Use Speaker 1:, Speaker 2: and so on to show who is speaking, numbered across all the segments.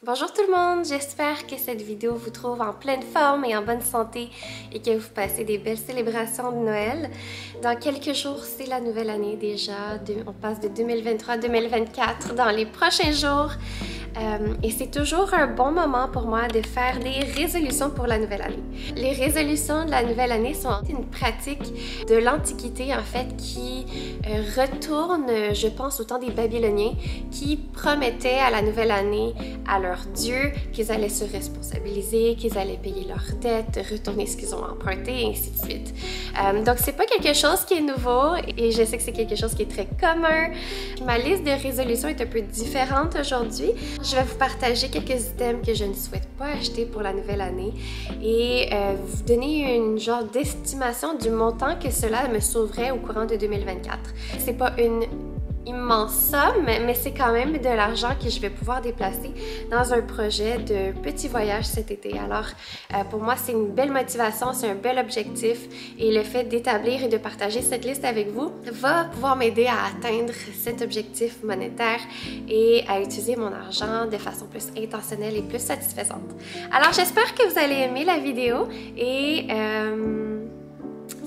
Speaker 1: Bonjour tout le monde, j'espère que cette vidéo vous trouve en pleine forme et en bonne santé et que vous passez des belles célébrations de Noël. Dans quelques jours, c'est la nouvelle année déjà, on passe de 2023 à 2024 dans les prochains jours. Et c'est toujours un bon moment pour moi de faire des résolutions pour la nouvelle année. Les résolutions de la nouvelle année sont une pratique de l'Antiquité en fait qui retourne, je pense, au temps des Babyloniens qui promettaient à la nouvelle année à leurs dieux qu'ils allaient se responsabiliser, qu'ils allaient payer leurs dettes, retourner ce qu'ils ont emprunté et ainsi de suite. Donc c'est pas quelque chose qui est nouveau et je sais que c'est quelque chose qui est très commun. Ma liste de résolutions est un peu différente aujourd'hui. Je vais vous partager quelques items que je ne souhaite pas acheter pour la nouvelle année et vous donner une genre d'estimation du montant que cela me sauverait au courant de 2024. C'est pas une immense somme, mais c'est quand même de l'argent que je vais pouvoir déplacer dans un projet de petit voyage cet été. Alors, pour moi, c'est une belle motivation, c'est un bel objectif et le fait d'établir et de partager cette liste avec vous va pouvoir m'aider à atteindre cet objectif monétaire et à utiliser mon argent de façon plus intentionnelle et plus satisfaisante. Alors, j'espère que vous allez aimer la vidéo et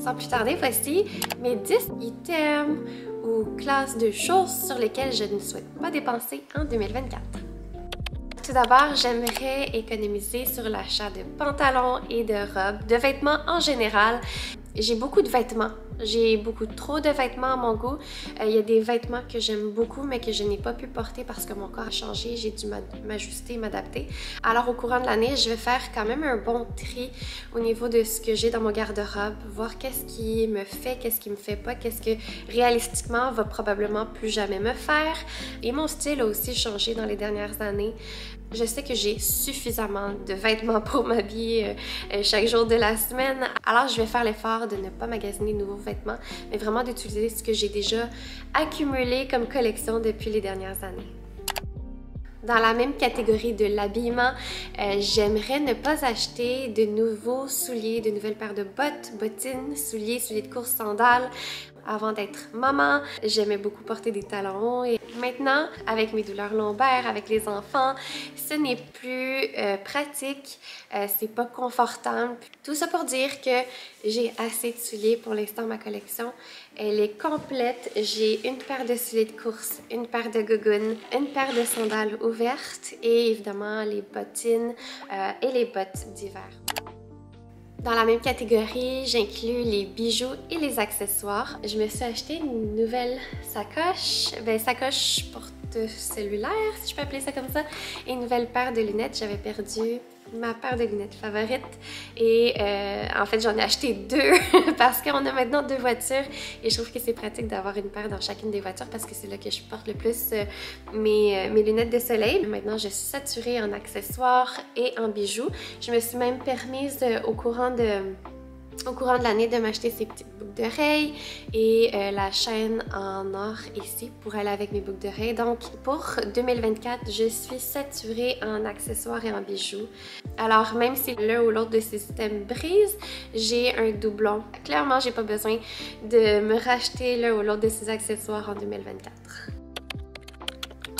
Speaker 1: sans plus tarder, voici mes 10 items ou classes de choses sur lesquelles je ne souhaite pas dépenser en 2024. Tout d'abord, j'aimerais économiser sur l'achat de pantalons et de robes, de vêtements en général. J'ai beaucoup de vêtements. J'ai beaucoup trop de vêtements à mon goût. Il y a des vêtements que j'aime beaucoup, mais que je n'ai pas pu porter parce que mon corps a changé. J'ai dû m'ajuster, m'adapter. Alors, au courant de l'année, je vais faire quand même un bon tri au niveau de ce que j'ai dans mon garde-robe, voir qu'est-ce qui me fait, qu'est-ce qui me fait pas, qu'est-ce que réalistiquement va probablement plus jamais me faire. Et mon style a aussi changé dans les dernières années. Je sais que j'ai suffisamment de vêtements pour m'habiller chaque jour de la semaine. Alors, je vais faire l'effort de ne pas magasiner de nouveaux vêtements, mais vraiment d'utiliser ce que j'ai déjà accumulé comme collection depuis les dernières années. Dans la même catégorie de l'habillement, j'aimerais ne pas acheter de nouveaux souliers, de nouvelles paires de bottes, bottines, souliers de course, sandales. Avant d'être maman, j'aimais beaucoup porter des talons et maintenant, avec mes douleurs lombaires, avec les enfants, ce n'est plus pratique, c'est pas confortable. Tout ça pour dire que j'ai assez de souliers pour l'instant. Ma collection, elle est complète. J'ai une paire de souliers de course, une paire de gougounes, une paire de sandales ouvertes et évidemment les bottines et les bottes d'hiver. Dans la même catégorie, j'inclus les bijoux et les accessoires. Je me suis acheté une nouvelle sacoche, sacoche porte-cellulaire, si je peux appeler ça comme ça, et une nouvelle paire de lunettes. J'avais perdu ma paire de lunettes favorite et en fait j'en ai acheté deux parce qu'on a maintenant deux voitures et je trouve que c'est pratique d'avoir une paire dans chacune des voitures parce que c'est là que je porte le plus mes lunettes de soleil. Maintenant je suis saturée en accessoires et en bijoux. Je me suis même permise au courant de l'année de m'acheter ces petites boucles d'oreilles et la chaîne en or ici pour aller avec mes boucles d'oreilles. Donc pour 2024, je suis saturée en accessoires et en bijoux. Alors même si l'un ou l'autre de ces items brise, j'ai un doublon. Clairement, j'ai pas besoin de me racheter l'un ou l'autre de ces accessoires en 2024.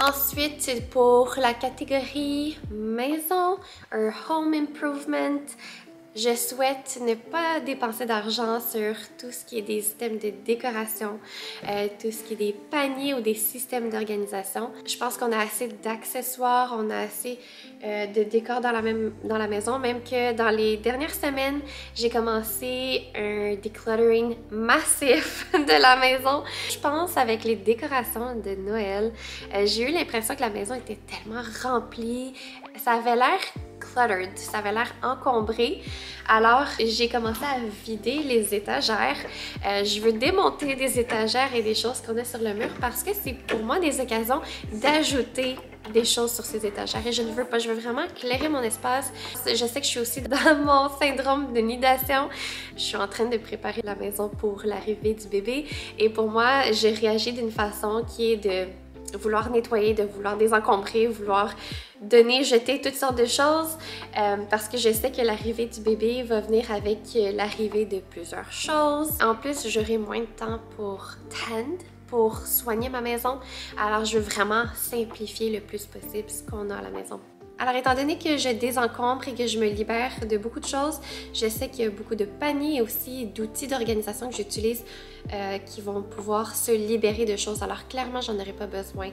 Speaker 1: Ensuite, pour la catégorie maison, un home improvement, je souhaite ne pas dépenser d'argent sur tout ce qui est des systèmes de décoration, tout ce qui est des paniers ou des systèmes d'organisation. Je pense qu'on a assez d'accessoires, on a assez de décors dans la maison, même que dans les dernières semaines, j'ai commencé un decluttering massif de la maison. Je pense avec les décorations de Noël, j'ai eu l'impression que la maison était tellement remplie, ça avait l'air cluttered, ça avait l'air encombré. Alors, j'ai commencé à vider les étagères. Je veux démonter des étagères et des choses qu'on a sur le mur parce que c'est pour moi des occasions d'ajouter des choses sur ces étagères et je ne veux pas, je veux vraiment éclairer mon espace. Je sais que je suis aussi dans mon syndrome de nidation. Je suis en train de préparer la maison pour l'arrivée du bébé et pour moi, je réagis d'une façon qui est de vouloir nettoyer, de vouloir désencombrer, vouloir donner, jeter toutes sortes de choses parce que je sais que l'arrivée du bébé va venir avec l'arrivée de plusieurs choses. En plus, j'aurai moins de temps pour tendre, pour soigner ma maison. Alors, je veux vraiment simplifier le plus possible ce qu'on a à la maison. Alors, étant donné que je désencombre et que je me libère de beaucoup de choses, je sais qu'il y a beaucoup de paniers et aussi d'outils d'organisation que j'utilise qui vont pouvoir se libérer de choses. Alors, clairement, j'en aurais pas besoin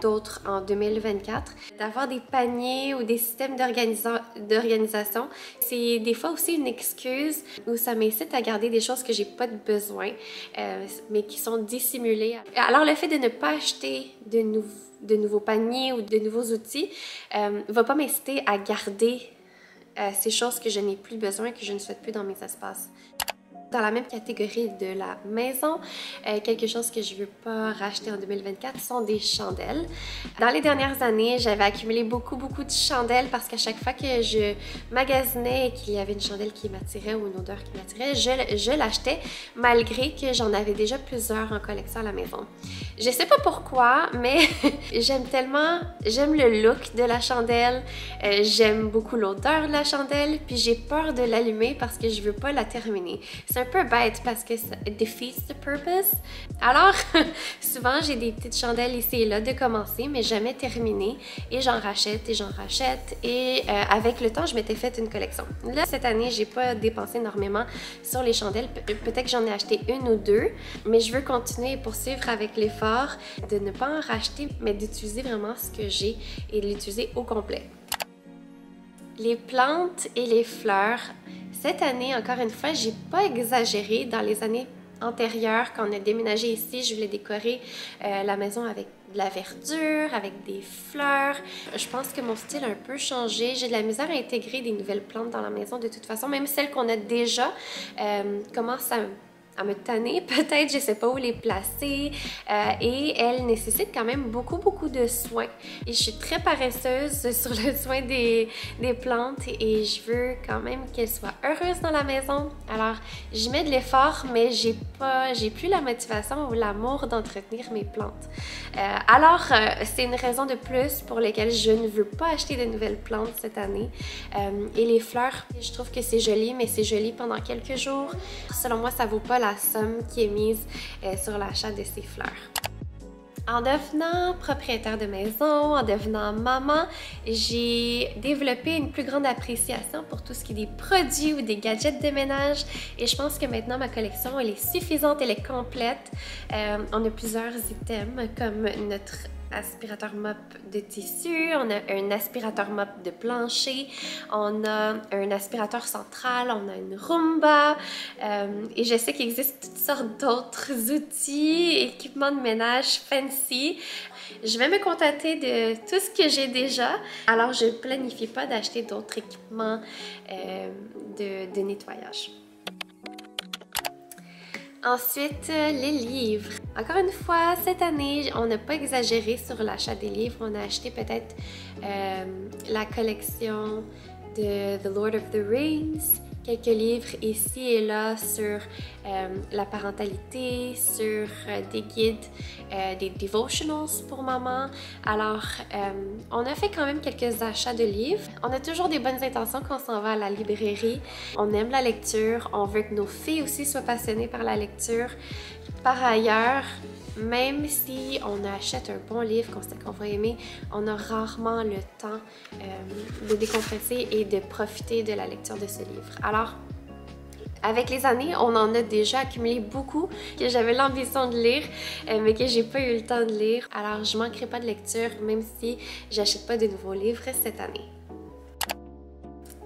Speaker 1: d'autres en 2024. D'avoir des paniers ou des systèmes d'organisation, c'est des fois aussi une excuse où ça m'incite à garder des choses que j'ai pas de besoin, mais qui sont dissimulées. Alors, le fait de ne pas acheter de nouveaux paniers ou de nouveaux outils va pas m'inciter à garder ces choses que je n'ai plus besoin, que je ne souhaite plus dans mes espaces. Dans la même catégorie de la maison, quelque chose que je ne veux pas racheter en 2024 sont des chandelles. Dans les dernières années, j'avais accumulé beaucoup de chandelles parce qu'à chaque fois que je magasinais et qu'il y avait une chandelle qui m'attirait ou une odeur qui m'attirait, je l'achetais malgré que j'en avais déjà plusieurs en collection à la maison. Je sais pas pourquoi, mais j'aime le look de la chandelle, j'aime beaucoup l'odeur de la chandelle, puis j'ai peur de l'allumer parce que je veux pas la terminer. C'est un peu bête parce que ça defeats the purpose. Alors, souvent j'ai des petites chandelles ici et là de commencer, mais jamais terminées, et j'en rachète et avec le temps, je m'étais fait une collection. Là, cette année, j'ai pas dépensé énormément sur les chandelles. Peut-être que j'en ai acheté une ou deux, mais je veux continuer et poursuivre avec l'effort de ne pas en racheter, mais d'utiliser vraiment ce que j'ai et de l'utiliser au complet. Les plantes et les fleurs, cette année, encore une fois, j'ai pas exagéré. Dans les années antérieures, quand on a déménagé ici, je voulais décorer la maison avec de la verdure, avec des fleurs. Je pense que mon style a un peu changé. J'ai de la misère à intégrer des nouvelles plantes dans la maison de toute façon. Même celles qu'on a déjà commencent à me tanner, peut-être, je sais pas où les placer, et elles nécessitent quand même beaucoup de soins. Et je suis très paresseuse sur le soin des plantes et je veux quand même qu'elles soient heureuses dans la maison. Alors, j'y mets de l'effort, mais j'ai plus la motivation ou l'amour d'entretenir mes plantes. Alors, c'est une raison de plus pour laquelle je ne veux pas acheter de nouvelles plantes cette année. Et les fleurs, je trouve que c'est joli, mais c'est joli pendant quelques jours. Selon moi, ça vaut pas la somme qui est mise sur l'achat de ces fleurs. En devenant propriétaire de maison, en devenant maman, j'ai développé une plus grande appréciation pour tout ce qui est des produits ou des gadgets de ménage, et je pense que maintenant ma collection elle est suffisante, elle est complète. On a plusieurs items comme notre aspirateur mop de tissu, on a un aspirateur mop de plancher, on a un aspirateur central, on a une Roomba, et je sais qu'il existe toutes sortes d'autres outils, équipements de ménage fancy. Je vais me contenter de tout ce que j'ai déjà, alors je ne planifie pas d'acheter d'autres équipements de nettoyage. Ensuite, les livres. Encore une fois, cette année, on n'a pas exagéré sur l'achat des livres. On a acheté peut-être la collection de The Lord of the Rings, quelques livres ici et là sur la parentalité, sur des guides, des devotionals pour maman. Alors, on a fait quand même quelques achats de livres. On a toujours des bonnes intentions quand on s'en va à la librairie. On aime la lecture, on veut que nos filles aussi soient passionnées par la lecture. Par ailleurs, même si on achète un bon livre qu'on sait qu'on va aimer, on a rarement le temps de décompresser et de profiter de la lecture de ce livre. Alors, avec les années, on en a déjà accumulé beaucoup que j'avais l'ambition de lire, mais que j'ai pas eu le temps de lire. Alors, je manquerai pas de lecture, même si j'achète pas de nouveaux livres cette année.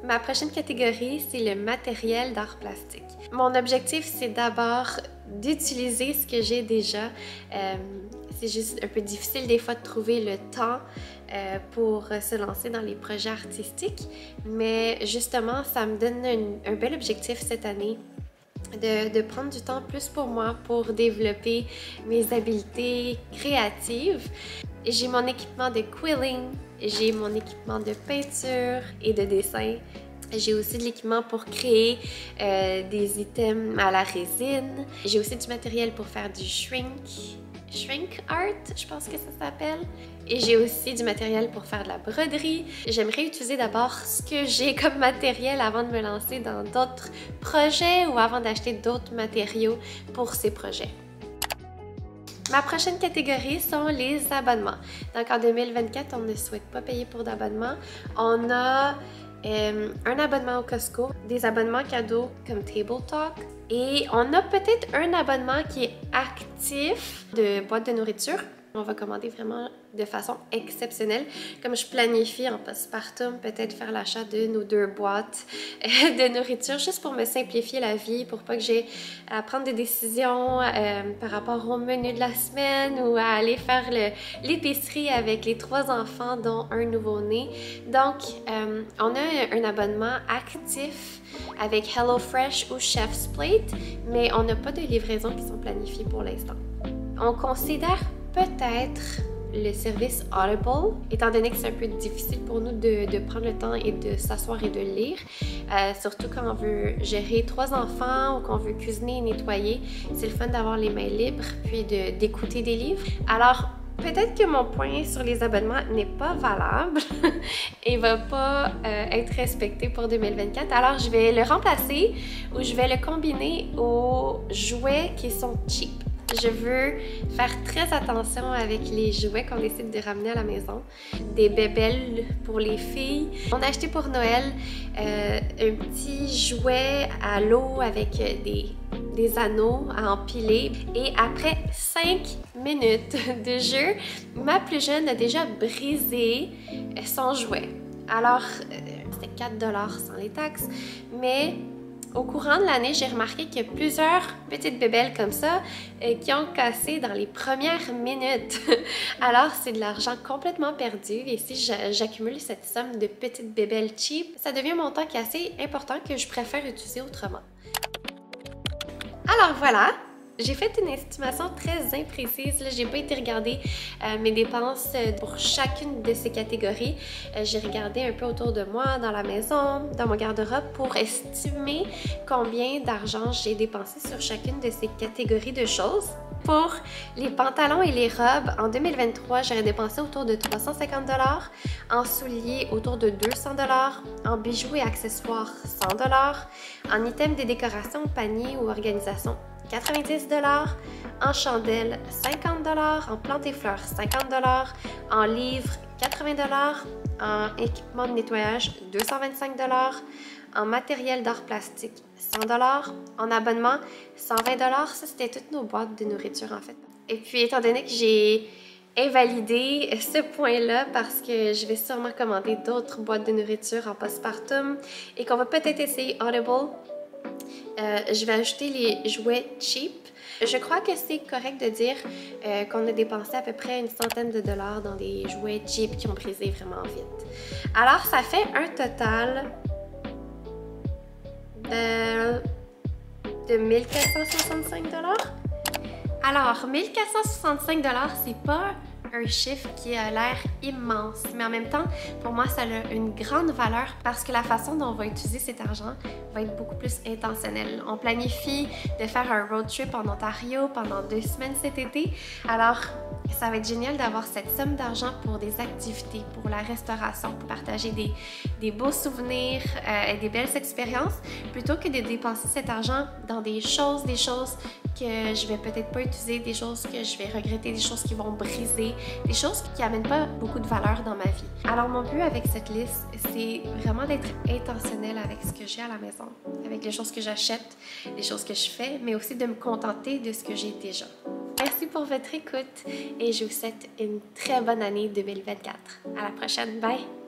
Speaker 1: Ma prochaine catégorie, c'est le matériel d'art plastique. Mon objectif, c'est d'abord d'utiliser ce que j'ai déjà. C'est juste un peu difficile des fois de trouver le temps pour se lancer dans les projets artistiques, mais justement, ça me donne un bel objectif cette année. De prendre du temps plus pour moi, pour développer mes habiletés créatives. J'ai mon équipement de quilling, j'ai mon équipement de peinture et de dessin. J'ai aussi de l'équipement pour créer des items à la résine. J'ai aussi du matériel pour faire du shrink art, je pense que ça s'appelle. Et j'ai aussi du matériel pour faire de la broderie. J'aimerais utiliser d'abord ce que j'ai comme matériel avant de me lancer dans d'autres projets ou avant d'acheter d'autres matériaux pour ces projets. Ma prochaine catégorie sont les abonnements. Donc en 2024, on ne souhaite pas payer pour d'abonnement. On a un abonnement au Costco, des abonnements cadeaux comme Table Talk et on a peut-être un abonnement qui est actif de boîtes de nourriture. On va commander vraiment de façon exceptionnelle. Comme je planifie en postpartum, peut-être faire l'achat d'une ou deux boîtes de nourriture juste pour me simplifier la vie, pour pas que j'ai à prendre des décisions par rapport au menu de la semaine ou à aller faire l'épicerie avec les 3 enfants dont un nouveau-né. Donc, on a un abonnement actif avec HelloFresh ou Chef's Plate, mais on n'a pas de livraisons qui sont planifiées pour l'instant. On considère peut-être le service Audible, étant donné que c'est un peu difficile pour nous de prendre le temps et de s'asseoir et de lire, surtout quand on veut gérer 3 enfants ou qu'on veut cuisiner et nettoyer. C'est le fun d'avoir les mains libres puis d'écouter des livres. Alors, peut-être que mon point sur les abonnements n'est pas valable et va pas être respecté pour 2024. Alors, je vais le remplacer ou je vais le combiner aux jouets qui sont cheap. Je veux faire très attention avec les jouets qu'on décide de ramener à la maison. Des bébelles pour les filles. On a acheté pour Noël un petit jouet à l'eau avec des anneaux à empiler. Et après 5 minutes de jeu, ma plus jeune a déjà brisé son jouet. Alors, c'était 4 $ sans les taxes, mais au courant de l'année, j'ai remarqué qu'il y a plusieurs petites bébelles comme ça qui ont cassé dans les premières minutes. Alors, c'est de l'argent complètement perdu et si j'accumule cette somme de petites bébelles cheap, ça devient un montant qui est assez important que je préfère utiliser autrement. Alors voilà! J'ai fait une estimation très imprécise. J'ai pas été regarder mes dépenses pour chacune de ces catégories. J'ai regardé un peu autour de moi, dans la maison, dans mon garde-robe pour estimer combien d'argent j'ai dépensé sur chacune de ces catégories de choses. Pour les pantalons et les robes, en 2023, j'aurais dépensé autour de 350 $, en souliers autour de 200 $, en bijoux et accessoires 100 $, en items de décoration, panier ou organisation 90 $, en chandelles 50 $, en plantes et fleurs 50 $, en livres 80 $, en équipement de nettoyage 225 $, en matériel d'art plastique 100 $, en abonnement 120 $. Ça, c'était toutes nos boîtes de nourriture en fait. Et puis, étant donné que j'ai invalidé ce point-là parce que je vais sûrement commander d'autres boîtes de nourriture en postpartum et qu'on va peut-être essayer Audible, je vais ajouter les jouets cheap. Je crois que c'est correct de dire qu'on a dépensé à peu près une centaine de dollars dans des jouets cheap qui ont brisé vraiment vite. Alors, ça fait un total de 1465 $. Alors, 1465 $, c'est pas un chiffre qui a l'air immense, mais en même temps, pour moi, ça a une grande valeur parce que la façon dont on va utiliser cet argent va être beaucoup plus intentionnelle. On planifie de faire un road trip en Ontario pendant 2 semaines cet été, alors ça va être génial d'avoir cette somme d'argent pour des activités, pour la restauration, pour partager des beaux souvenirs et des belles expériences, plutôt que de dépenser cet argent dans des choses que je vais peut-être pas utiliser, des choses que je vais regretter, des choses qui vont briser, des choses qui amènent pas beaucoup de valeur dans ma vie. Alors mon but avec cette liste, c'est vraiment d'être intentionnelle avec ce que j'ai à la maison, avec les choses que j'achète, les choses que je fais, mais aussi de me contenter de ce que j'ai déjà. Merci pour votre écoute et je vous souhaite une très bonne année 2024. À la prochaine, bye!